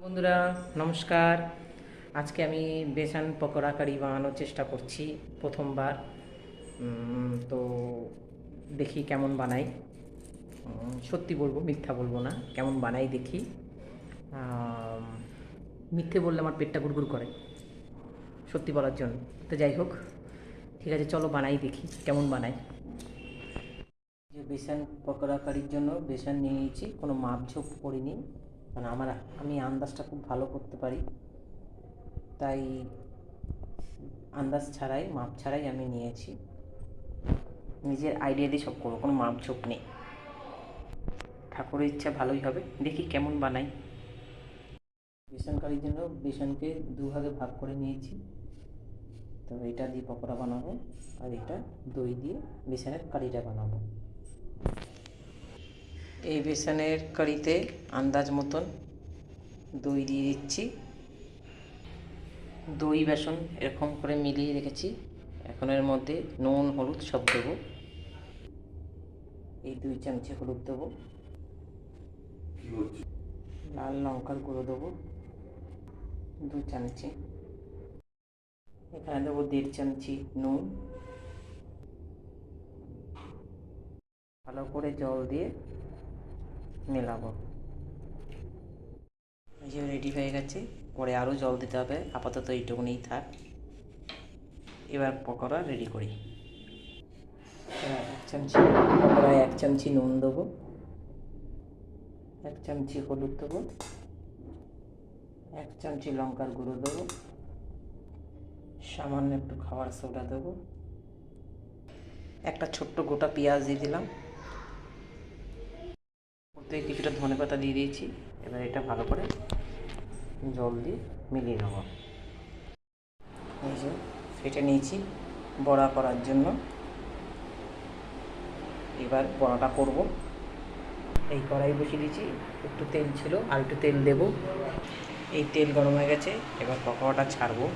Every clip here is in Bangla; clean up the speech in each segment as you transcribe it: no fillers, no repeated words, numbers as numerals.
বন্ধুরা নমস্কার। আজকে আমি বেসন পকোড়া কারি বানানোর চেষ্টা করছি প্রথমবার। তো দেখি কেমন বানাই। সত্যি বলবো, মিথ্যা বলবো না, কেমন বানাই দেখি। মিথ্যে বললে আমার পেটটা গুড়গুড় করে সত্যি বলার জন্য। তো যাই হোক, ঠিক আছে, চলো বানাই দেখি কেমন বানাই। যে বেসন পকোড়া কারির জন্য বেসন নিয়ে নিয়েছি, কোনো মাপঝোপ করিনি, কারণ আমি আন্দাজটা খুব ভালো করতে পারি, তাই আন্দাজ ছাড়াই মাপ ছাড়াই আমি নিয়েছি। নিজের আইডিয়া দিয়ে সব করবো, কোনো মাপঝোপ নেই। ঠাকুরের ইচ্ছা ভালোই হবে, দেখি কেমন বানাই। বেসন কারির জন্য বেসনকে দুভাগে ভাগ করে নিয়েছি। তো এটা দিয়ে পকোড়া বানাবো, আর এটা দই দিয়ে বেসনের কারিটা বানাবো। এই বেসনের কারিতে আন্দাজ মতন দই দিয়ে দিচ্ছি। দই বেসন এরকম করে মিলিয়ে রেখেছি। এখন এর মধ্যে নুন হলুদ সব দেবো। এই 2 চামচি হলুদ দেবো, লাল লঙ্কার গুঁড়ো দেবো 2 চামচি, এখানে দেবো 1.5 চামচি নুন। ভালো করে জল দিয়ে মেলাবো। এই যে রেডি হয়ে গেছে, পরে আরও জল দিতে হবে, আপাতত এইটুকুনি থাক। এবার পকোড়া রেডি করি। 1 চামচি পকোড়ায় 1 চামচি নুন দেবো, 1 চামচি হলুদ দেবো, 1 চামচি লঙ্কার গুঁড়ো দেবো, সামান্য একটু খাবার সোডা দেবো, একটা ছোট্ট গোটা পেঁয়াজ দিয়ে দিলাম, ওতে কিছুটা ধনেপাতা দিয়ে দিয়েছি। এবার এটা ভালো করে জল দিয়ে মিলিয়ে নেব। এই যে ফেটে নিয়েছি বড়া করার জন্য। এবার বড়াটা করব। এই কড়াই বসিয়ে দিয়েছি, একটু তেল ছিল, আর একটু তেল দেব। এই তেল গরম হয়ে গেছে, এবার পকোড়াটা ছাড়বো।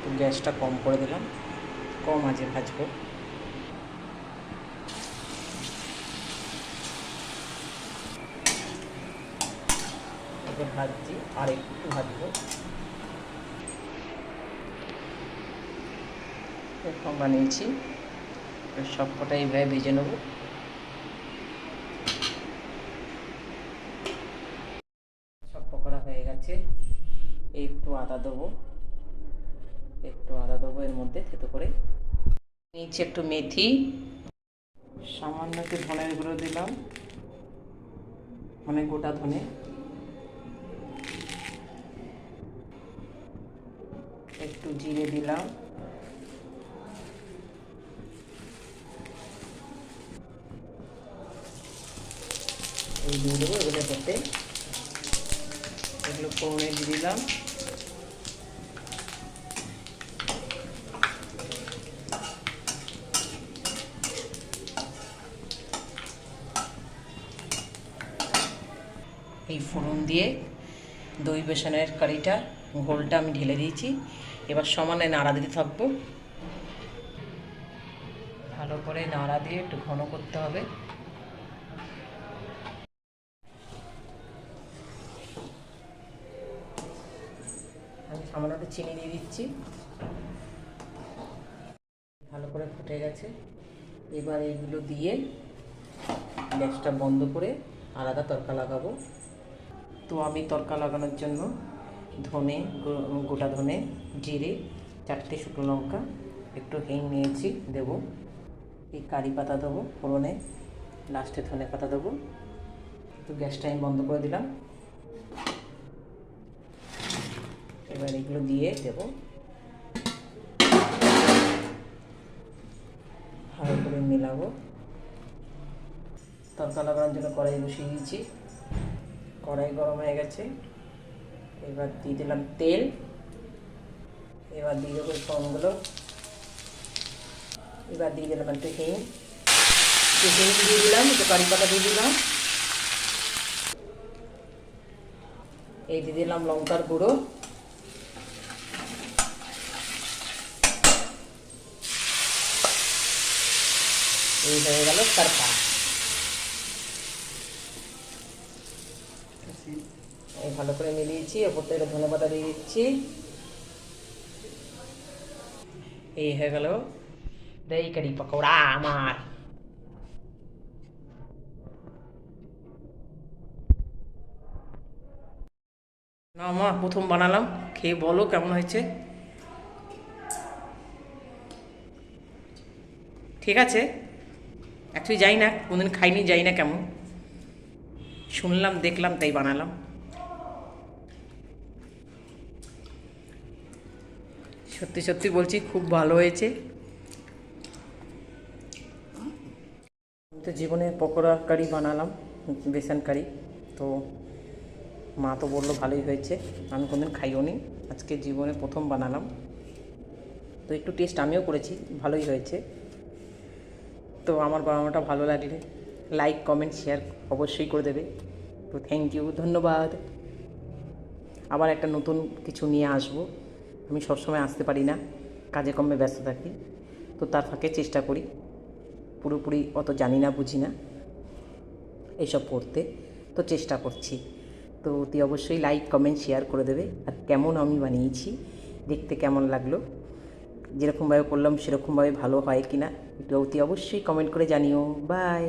তো গ্যাসটা কম করে দিলাম, কম আঁচে ভাজবো। এবার ভাজছি, আর একটু ভাজবো। এরকম বানিয়েছি, সব কটা এইভাবে ভেজে নেব। সব পকোড়া হয়ে গেছে। একটু আদা দেবো, এর মধ্যে থেতো করে নিচে। একটু মেথি, সামান্য একটু ধনের গুঁড়ো দিলাম, মানে গোটা ধনে, একটু জিরে দিলাম, এই দিয়ে দেবো এগুলোর মধ্যে। এগুলো ফোড়নে দিয়ে দিলাম। এই ফোড়ন দিয়ে দই বেসনের কারিটা ঘোলটা আমি ঢেলে দিয়েছি। এবার সমানে নাড়া দিতে থাকবো। ভালো করে নাড়া দিয়ে একটু ঘন করতে হবে। আমি সামান্য একটু চিনি দিয়ে দিচ্ছি। ভালো করে ফুটে গেছে। এবার এইগুলো দিয়ে গ্যাসটা বন্ধ করে আলাদা তড়কা লাগাবো। তো আমি তড়কা লাগানোর জন্য ধনে, গোটা ধনে, জিরে, 4টে শুকনো লঙ্কা, একটু হিং নিয়েছি দেবো। এই কারি পাতা দেবো ফোড়নে, লাস্টে ধনে পাতা দেবো। তো গ্যাসটা আমি বন্ধ করে দিলাম। এবার এগুলো দিয়ে দেবো, ভালো করে মেলাবো। তড়কা লাগানোর জন্য কড়াই বসিয়ে দিয়েছি, কড়াই গরম হয়ে গেছে। এবার দিয়ে দিলাম তেল। এবার দিয়ে দেবো ফোড়নগুলো। এবার দিয়ে দিলাম একটু হিং, দিয়ে দিলাম, একটু কারি পাতা দিয়ে দিলাম, এই দিয়ে দিলাম লঙ্কার গুঁড়ো। এই হয়ে গেল তড়কা। ভালো করে মিলিয়েছি, ওপর থেকে ধনেপাতা দিয়ে দিচ্ছি। এই হয়ে গেল দই কারি পকোড়া আমার। না মা, প্রথম বানালাম, খেয়ে বলো কেমন হয়েছে। ঠিক আছে, অ্যাকচুয়ালি যাই না, কোনদিন খাইনি, যাই না কেমন, শুনলাম দেখলাম তাই বানালাম। সত্যি সত্যি বলছি, খুব ভালো হয়েছে। তো জীবনে পকোড়া কারি বানালাম, বেসন কারি। তো মা তো বললো ভালোই হয়েছে, আমি কোনদিন খাইও নি, আজকে জীবনে প্রথম বানালাম। তো একটু টেস্ট আমিও করেছি, ভালোই হয়েছে। তো আমার বানানোটা ভালো লাগলে লাইক কমেন্ট শেয়ার অবশ্যই করে দেবে। তো থ্যাংক ইউ, ধন্যবাদ। আবার একটা নতুন কিছু নিয়ে আসবো। আমি সবসময় আসতে পারি না, কাজে কর্মে ব্যস্ত থাকি, তো তার ফাঁকে চেষ্টা করি। পুরোপুরি অত জানি না, বুঝি না এইসব করতে, তো চেষ্টা করছি। তো অতি অবশ্যই লাইক কমেন্ট শেয়ার করে দেবে। আর কেমন আমি বানিয়েছি, দেখতে কেমন লাগলো, যেরকমভাবে করলাম সেরকমভাবে ভালো হয় কি না, একটু অতি অবশ্যই কমেন্ট করে জানিও। বাই।